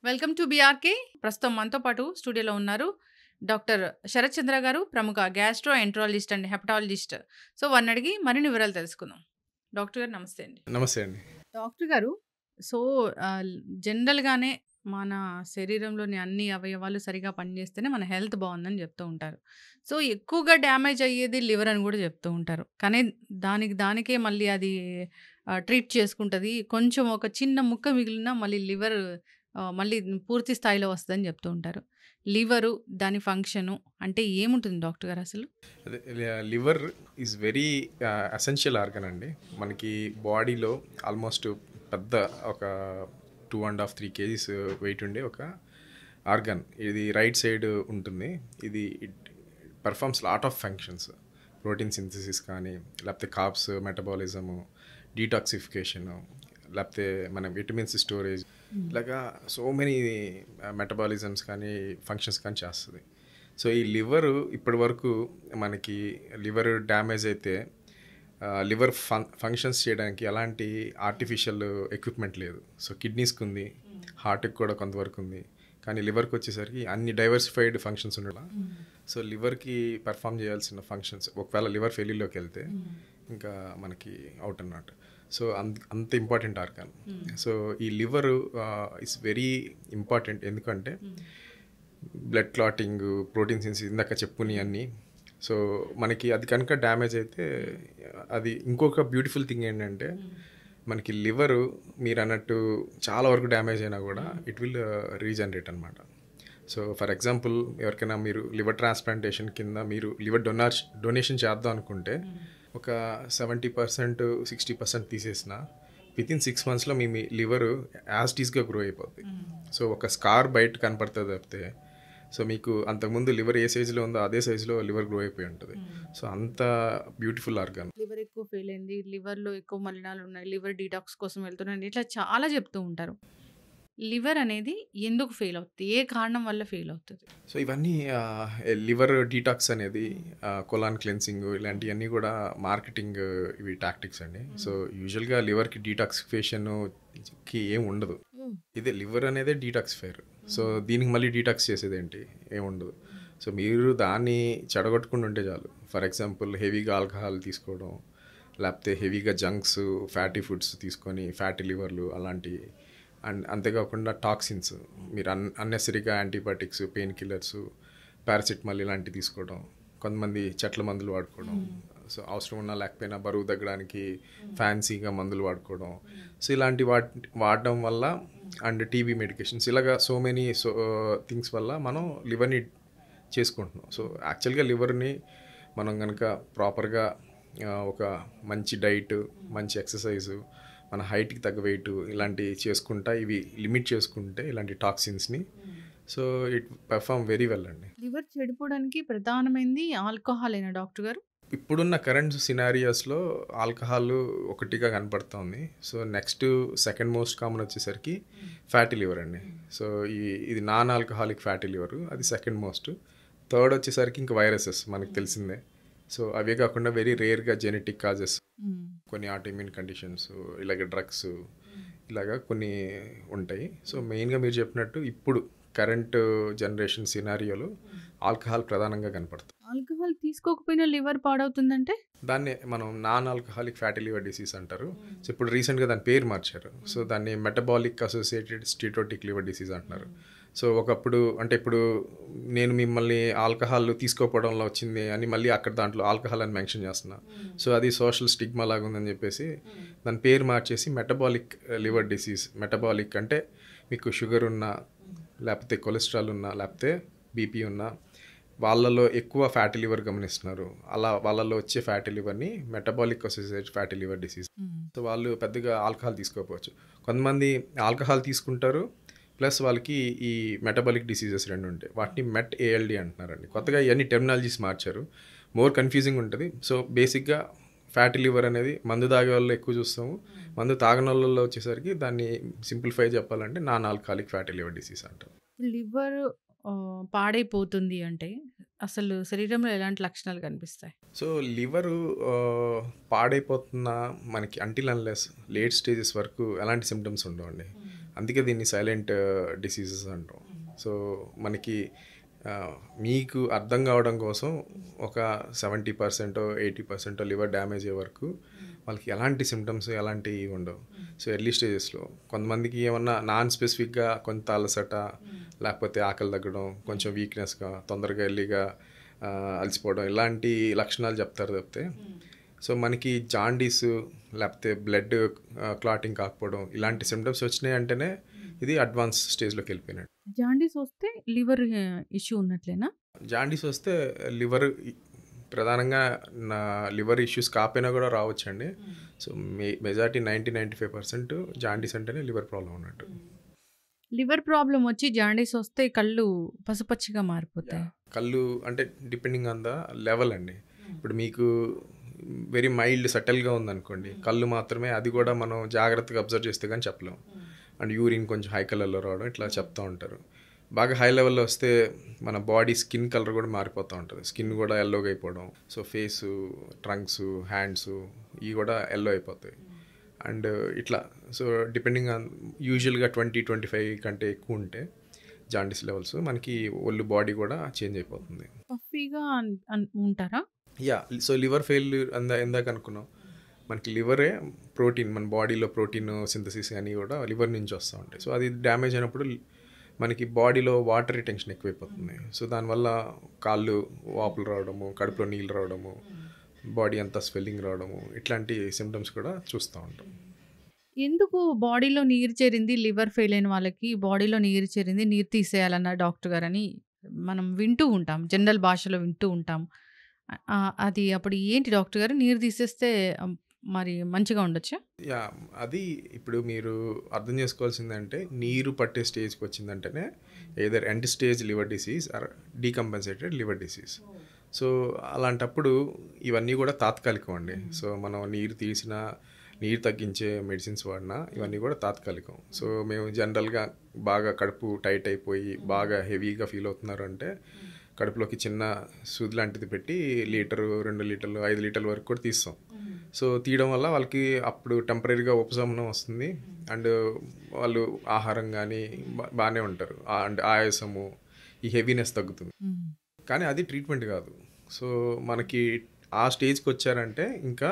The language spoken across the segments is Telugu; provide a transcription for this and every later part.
Welcome to BRK. ప్రస్తుతం మనతో పాటు స్టూడియోలో ఉన్నారు డాక్టర్ శరత్ చంద్ర గారు, ప్రముఖ gastro enterologist and hepatologist. So వారిని అడిగి మరిన్ని వివరాలు తెలుసుకుందాం. డాక్టర్ గారు నమస్తే అండి. నమస్తే అండి. డాక్టర్ గారు, సో జనరల్గానే మన శరీరంలోని అన్ని అవయవాలు సరిగా పనిచేస్తేనే మన హెల్త్ బాగుందని చెప్తూ ఉంటారు. సో ఎక్కువగా డ్యామేజ్ అయ్యేది లివర్ అని కూడా చెప్తూ ఉంటారు. కానీ దానికే మళ్ళీ అది ట్రీట్ చేసుకుంటుంది. కొంచెం ఒక చిన్న ముక్క మిగిలిన మళ్ళీ లివర్ మళ్ళీ పూర్తి స్థాయిలో వస్తుందని చెప్తూ ఉంటారు. లివరు, దాని ఫంక్షను అంటే ఏముంటుంది డాక్టర్ గారు అసలు? అదే liver is very essential organ అండి. మనకి బాడీలో ఆల్మోస్ట్ పెద్ద ఒక 2.5-3 kgs వెయిట్ ఉండే ఒక ఆర్గన్. ఇది రైట్ సైడ్ ఉంటుంది. ఇది performs lot of functions. Protein synthesis కానీ, లేకపోతే కార్బ్స్ మెటబాలిజము, డీటాక్సిఫికేషను, లేకపోతే మన విటమిన్స్ స్టోరేజ్, ఇలాగా సో మెనీ మెటబాలిజమ్స్ కానీ ఫంక్షన్స్ కానీ చేస్తుంది. సో ఈ లివరు ఇప్పటి వరకు మనకి లివర్ డ్యామేజ్ అయితే లివర్ ఫంక్షన్స్ చేయడానికి ఎలాంటి ఆర్టిఫిషియల్ ఎక్విప్మెంట్ లేదు. సో కిడ్నీస్కి ఉంది, హార్ట్కి కూడా కొంతవరకు ఉంది, కానీ లివర్కి వచ్చేసరికి అన్ని డైవర్సిఫైడ్ ఫంక్షన్స్ ఉండడం. సో లివర్కి పర్ఫామ్ చేయాల్సిన ఫంక్షన్స్ ఒకవేళ లివర్ ఫెయిల్యూర్లోకి వెళ్తే ఇంకా మనకి అవుట్ అన్నమాట. సో అంత ఇంపార్టెంట్ ఆర్గాన్. సో ఈ లివర్ ఇస్ వెరీ ఇంపార్టెంట్. ఎందుకంటే బ్లడ్ క్లాటింగ్, ప్రోటీన్ సింథసిస్ ఇందాక చెప్పుకుని అన్నీ. సో మనకి అది కనుక డ్యామేజ్ అయితే అది ఇంకొక బ్యూటిఫుల్ థింగ్ ఏంటంటే మనకి లివరు మీరు అన్నట్టు చాలా వరకు డ్యామేజ్ అయినా కూడా ఇట్ విల్ రీజనరేట్ అనమాట. సో ఫర్ ఎగ్జాంపుల్ ఎవరికైనా మీరు లివర్ ట్రాన్స్ప్లాంటేషన్ కింద మీరు లివర్ డొనేషన్ చేద్దాం అనుకుంటే ఒక 70%, 60% తీసేసిన వితిన్ 6 monthsలో మీ లివరు యాజ్ టీస్గా గ్రో అయిపోద్ది. సో ఒక స్కార్ బయట కనపడుతుంది తప్పితే సో మీకు అంతకుముందు లివర్ ఏ సైజులో ఉందో అదే సైజులో లివర్ గ్రో అయిపోయి ఉంటుంది. సో అంత బ్యూటిఫుల్ ఆర్గాన్. లివర్ ఎక్కువ ఫెయిల్ అయింది, లివర్లో ఎక్కువ మలినాలు ఉన్నాయి, లివర్ డీటాక్స్ కోసం వెళ్తున్నాను, ఇట్లా చాలా చెప్తూ ఉంటారు. లివర్ అనేది ఎందుకు ఫెయిల్ అవుతుంది, ఏ కారణం వల్ల ఫెయిల్ అవుతుంది? సో ఇవన్నీ లివర్ డీటాక్స్ అనేది కొలాన్ క్లెన్సింగ్ ఇలాంటివన్నీ కూడా మార్కెటింగ్ ఇవి టాక్టిక్స్ అండి. సో యూజువల్గా లివర్కి డీటాక్సిఫికేషన్కి ఏం ఉండదు. ఇదే లివర్ అనేది డీటాక్సిఫైర్. సో దీనికి మళ్ళీ డీటాక్స్ చేసేది ఏంటి, ఏముండదు. సో మీరు దాన్ని చెడగొట్టుకుని ఉంటే చాలు. ఫర్ ఎగ్జాంపుల్ హెవీగా ఆల్కహాల్ తీసుకోవడం, లేకపోతే హెవీగా జంక్స్, ఫ్యాటీ ఫుడ్స్ తీసుకొని ఫ్యాటీ లివర్లు అలాంటివి. అండ్ అంతేకాకుండా టాక్సిన్స్, మీరు అన్నెసరీగా యాంటీబయాటిక్స్, పెయిన్ కిల్లర్స్, పారాసిటమాల్ ఇలాంటివి తీసుకోవడం, కొంతమంది చెట్ల మందులు వాడుకోవడం, సో అవసరం ఉన్నా లేకపోయినా బరువు తగ్గడానికి ఫ్యాన్సీగా మందులు వాడుకోవడం. సో ఇలాంటి వాడడం వల్ల అండ్ టీబీ మెడికేషన్స్ ఇలాగా సో మెనీ థింగ్స్ వల్ల మనం లివర్ని చేసుకుంటున్నాం. సో యాక్చువల్గా లివర్ని మనం కనుక ప్రాపర్గా ఒక మంచి డైట్, మంచి ఎక్సర్సైజు, మన హైట్కి తగ్గ వెయిట్ ఇలాంటివి చేసుకుంటా ఇవి లిమిట్ చేసుకుంటే ఇలాంటి టాక్సిన్స్ని so it perform very well అండి. లివర్ చెడిపోవడానికి ప్రధానమైనది ఆల్కహాల్ అయినా డాక్టర్ గారు? ఇప్పుడున్న కరెంట్ సినారియోస్లో ఆల్కహాల్ ఒకటిగా కనపడుతుంది. So next second most common వచ్చేసరికి ఫ్యాటీ లివర్ అండి. సో ఇది నాన్ ఆల్కహాలిక్ ఫ్యాటీ లివర్, అది సెకండ్ మోస్ట్. థర్డ్ వచ్చేసరికి ఇంకా వైరసెస్ మనకు తెలిసిందే. సో అవే కాకుండా వెరీ రేర్గా జెనెటిక్ కాజెస్, కొన్ని ఆటోఇమ్యూన్ కండిషన్స్, ఇలాగ డ్రగ్స్, ఇలాగా కొన్ని ఉంటాయి. సో మెయిన్గా మీరు చెప్పినట్టు ఇప్పుడు కరెంట్ జనరేషన్ సినారియోలో ఆల్కహాల్ ప్రధానంగా కనపడుతుంది. ఆల్కహాల్ తీసుకోకపోయినా లివర్ పాడవుతుందంటే దాన్ని మనం non alcoholic fatty liver disease అంటారు. సో ఇప్పుడు రీసెంట్గా దాని పేరు మార్చారు. సో దాన్ని మెటబాలిక్ అసోసియేటెడ్ స్టీటోటిక్ లివర్ డిసీజ్ అంటున్నారు. సో ఒకప్పుడు అంటే ఇప్పుడు నేను మిమ్మల్ని ఆల్కహాల్ తీసుకోకపోవడంలో వచ్చింది అని మళ్ళీ అక్కడ దాంట్లో ఆల్కహాల్ అని మెన్షన్ చేస్తున్నా. సో అది సోషల్ స్టిగ్మా లాగా ఉందని చెప్పేసి దాని పేరు మార్చేసి మెటబాలిక్ లివర్ డిసీజ్. మెటబాలిక్ అంటే మీకు షుగర్ ఉన్నా, లేకపోతే కొలెస్ట్రాల్ ఉన్నా, లేకపోతే బీపీ ఉన్నా, వాళ్ళలో ఎక్కువ ఫ్యాటీ లివర్ గమనిస్తున్నారు. అలా వాళ్ళలో వచ్చే ఫ్యాటీ లివర్ని metabolic associated fatty liver disease. So వాళ్ళు పెద్దగా ఆల్కహాల్ తీసుకోకపోవచ్చు. కొంతమంది ఆల్కహాల్ తీసుకుంటారు ప్లస్ వాళ్ళకి ఈ మెటబాలిక్ డిసీజెస్ రెండు ఉంటాయి. వాటిని మెట్ ఏఎల్డి అంటున్నారండి. కొత్తగా ఇవన్నీ టెర్మినాలజీస్ మార్చారు, మోర్ కన్ఫ్యూజింగ్ ఉంటుంది. సో బేసిక్గా ఫ్యాటీ లివర్ అనేది మందు తాగే వాళ్ళు ఎక్కువ చూస్తాము. మందు తాగని వాళ్ళలో వచ్చేసరికి దాన్ని సింప్లిఫై చెప్పాలంటే non alcoholic fatty liver disease అంటారు. లివర్ పాడైపోతుంది అంటే అసలు శరీరంలో ఎలాంటి లక్షణాలు కనిపిస్తాయి? సో లివరు పాడైపోతున్న మనకి అంటిల్ అన్లెస్ లేట్ స్టేజెస్ వరకు ఎలాంటి సిమ్టమ్స్ ఉండవండి. అందుకే దీన్ని సైలెంట్ డిసీజెస్ అంటాం. సో మనకి మీకు అర్థం కావడం కోసం ఒక 70% 80% లివర్ డ్యామేజ్ అయ్యే వరకు వాళ్ళకి ఎలాంటి సిమ్టమ్స్ ఎలాంటివి ఉండవు. సో ఎర్లీ స్టేజెస్లో కొంతమందికి ఏమన్నా నాన్ స్పెసిఫిక్గా కొంత అలసట, లేకపోతే ఆకలి తగ్గడం, కొంచెం వీక్నెస్గా, తొందరగా ఎర్లీగా అలసిపోవడం, ఇలాంటి లక్షణాలు చెప్తారు తప్పితే సో మనకి జాండీస్ లేకపోతే బ్లడ్ క్లాటింగ్ కాకపోవడం ఇలాంటి సిమ్టమ్స్ వచ్చినాయి అంటేనే ఇది అడ్వాన్స్ స్టేజ్లోకి వెళ్ళిపోయినట్టు. జాండీస్ వస్తే లివర్ ఇష్యూ ఉన్నట్లేనా? జాండీస్ వస్తే లివర్ ప్రధానంగా లివర్ ఇష్యూస్ కాకపోయినా కూడా రావచ్చండి. సో మెజారిటీ 90-95% జాండీస్ అంటేనే లివర్ ప్రాబ్లం ఉన్నట్టు. లివర్ ప్రాబ్లం వచ్చి జాండీస్ వస్తే కళ్ళు పసుపచ్చిగా మారిపోతాయి. కళ్ళు అంటే డిపెండింగ్ ఆన్ ద లెవెల్ అండి. ఇప్పుడు మీకు వెరీ మైల్డ్ సటిల్గా ఉందనుకోండి, కళ్ళు మాత్రమే, అది కూడా మనం జాగ్రత్తగా అబ్జర్వ్ చేస్తే కానీ చెప్పలేం. అండ్ యూరిన్ కొంచెం హై కలర్లో రావడం ఇట్లా చెప్తూ ఉంటారు. బాగా హై లెవెల్లో వస్తే మన బాడీ స్కిన్ కలర్ కూడా మారిపోతూ ఉంటుంది. స్కిన్ కూడా ఎల్లోగా అయిపోవడం, సో ఫేసు, ట్రంక్స్, హ్యాండ్స్ ఇవి కూడా ఎల్లో అయిపోతాయి. అండ్ ఇట్లా సో డిపెండింగ్ ఆన్ యూజువల్గా 20-25 కంటే ఎక్కువ ఉంటే జాండీస్ లెవెల్స్ మనకి ఒళ్ళు బాడీ కూడా చేంజ్ అయిపోతుంది. పఫీగా ఉంటారా? యా. సో లివర్ ఫెయిల్యూర్ ఎందాక అనుకున్నాం, మనకి లివరే ప్రోటీన్, మన బాడీలో ప్రోటీన్ సింథసిస్ అని కూడా లివర్ నుంచి వస్తూ ఉంటాయి. సో అది డ్యామేజ్ అయినప్పుడు మనకి బాడీలో వాటర్ రిటెన్షన్ ఎక్కువైపోతుంది. సో దానివల్ల కాళ్ళు వాపులు రావడము, కడుపులో నీళ్ళు రావడము, బాడీ అంతా స్వెల్లింగ్ రావడము, ఇట్లాంటి సిమ్టమ్స్ కూడా చూస్తూ ఉంటాం. ఎందుకు బాడీలో నీరు చేరింది, లివర్ ఫెయిల్ అయిన వాళ్ళకి బాడీలో నీరు చేరింది, నీరు తీసేయాలన్న డాక్టర్ గారని మనం వింటూ ఉంటాం, జనరల్ భాషలో వింటూ ఉంటాం. అది అప్పుడు ఏంటి డాక్టర్ గారు, నీరు తీసేస్తే మరి మంచిగా ఉండొచ్చా? యా, అది ఇప్పుడు మీరు అర్థం చేసుకోవాల్సిందంటే నీరు పట్టే స్టేజ్కి వచ్చిందంటేనే either end stage liver disease or decompensated liver disease. So అలాంటప్పుడు ఇవన్నీ కూడా తాత్కాలికం అండి. సో మనం నీరు తగ్గించే మెడిసిన్స్ వాడినా ఇవన్నీ కూడా తాత్కాలికం. సో మేము జనరల్గా బాగా కడుపు టైట్ అయిపోయి బాగా హెవీగా ఫీల్ అవుతున్నారు అంటే కడుపులోకి చిన్న సూది లాంటిది పెట్టి 1 లీటరు, 2 లీటర్లు, 5 లీటర్ల వరకు కూడా తీస్తాం. సో తీయడం వల్ల వాళ్ళకి అప్పుడు టెంపరీగా ఉపశమనం వస్తుంది. అండ్ వాళ్ళు ఆహారం కానీ బాగానే ఉంటారు. అండ్ ఆయాసము, ఈ హెవీనెస్ తగ్గుతుంది. కానీ అది ట్రీట్మెంట్ కాదు. సో మనకి ఆ స్టేజ్కి వచ్చారంటే ఇంకా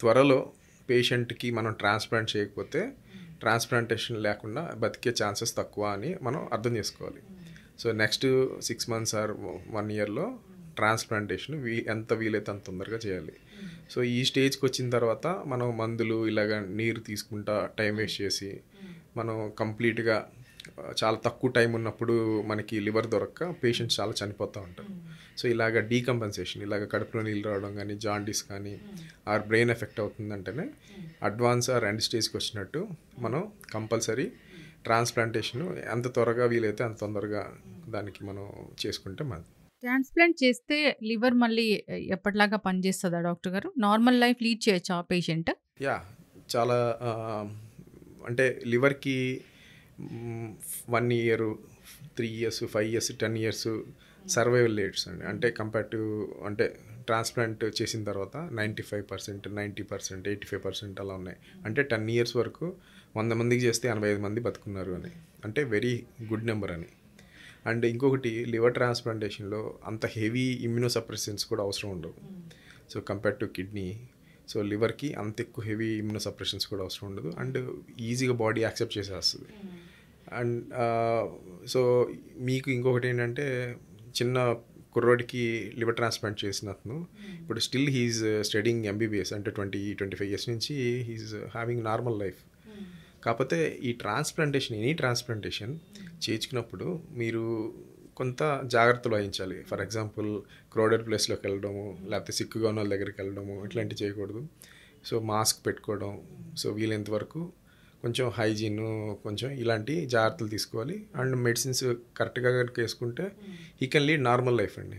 త్వరలో పేషెంట్కి మనం ట్రాన్స్ప్లాంట్ చేయకపోతే ట్రాన్స్ప్లాంటేషన్ లేకుండా బతికే ఛాన్సెస్ తక్కువ అని మనం అర్థం చేసుకోవాలి. సో నెక్స్ట్ 6 months ఆర్ 1 yearలో ట్రాన్స్ప్లాంటేషన్ ఎంత వీలైతే అంత తొందరగా చేయాలి. సో ఈ స్టేజ్కి వచ్చిన తర్వాత మనం మందులు ఇలాగ నీరు తీసుకుంటా టైం వేస్ట్ చేసి మనం కంప్లీట్గా చాలా తక్కువ టైం ఉన్నప్పుడు మనకి లివర్ దొరక్క పేషెంట్స్ చాలా చనిపోతూ ఉంటారు. సో ఇలాగ డీకంపెన్సేషన్, ఇలాగ కడుపులో నీళ్ళు రావడం కానీ, జాండీస్ కానీ, ఆర్ బ్రెయిన్ ఎఫెక్ట్ అవుతుందంటేనే అడ్వాన్స్ ఆర్ ఎండ్ స్టేజ్కి వచ్చినట్టు మనం కంపల్సరీ ట్రాన్స్ప్లాంటేషన్ ఎంత త్వరగా వీలైతే అంత తొందరగా దానికి మనం చేసుకుంటే మంచిది. ట్రాన్స్ప్లాంట్ చేస్తే లివర్ మళ్ళీ ఎప్పటిలాగా పనిచేస్తుందా డాక్టర్ గారు? నార్మల్ లైఫ్ లీడ్ చేయొచ్చా పేషెంట్? యా, చాలా అంటే లివర్కి 1 year, 3 years, 5 years, 10 years survival rates అండి. అంటే కంపేర్ టు అంటే ట్రాన్స్ప్లాంట్ చేసిన తర్వాత 95%, 90%, 85% అలా ఉన్నాయి. అంటే 10 years వరకు 100 మందికి చేస్తే 85 మంది బతుకున్నారు అని, అంటే వెరీ గుడ్ నెంబర్ అని. అండ్ ఇంకొకటి, లివర్ ట్రాన్స్ప్లాంటేషన్లో అంత హెవీ ఇమ్యూనోసప్రెసెన్స్ కూడా అవసరం ఉండవు. So compare to kidney, so లివర్కి అంత ఎక్కువ హెవీ ఇమ్యూనోసప్రెషన్స్ కూడా అవసరం ఉండదు. అండ్ ఈజీగా బాడీ యాక్సెప్ట్ చేసేస్తుంది. అండ్ సో మీకు ఇంకొకటి ఏంటంటే, చిన్న కుర్రోడికి లివర్ ట్రాన్స్ప్లాంట్ చేసిన అతను ఇప్పుడు స్టిల్ హీఈస్ స్టడీయింగ్ MBBS, అంటే 20-25 years నుంచి హీఈస్ హ్యావింగ్ నార్మల్ లైఫ్. కాకపోతే ఈ ఎనీ ట్రాన్స్ప్లాంటేషన్ చేయించుకున్నప్పుడు మీరు కొంత జాగ్రత్తలు వహించాలి. ఫర్ ఎగ్జాంపుల్ క్రౌడెడ్ ప్లేస్లోకి వెళ్ళడము, లేకపోతే సిక్కుగా ఉన్న వాళ్ళ దగ్గరికి వెళ్ళడము, ఇట్లాంటివి చేయకూడదు. సో మాస్క్ పెట్టుకోవడం, సో వీలైనంత వరకు కొంచెం హైజీన్, కొంచెం ఇలాంటి జాగ్రత్తలు తీసుకోవాలి. అండ్ మెడిసిన్స్ కరెక్ట్గా వేసుకుంటే he can lead normal life అండి.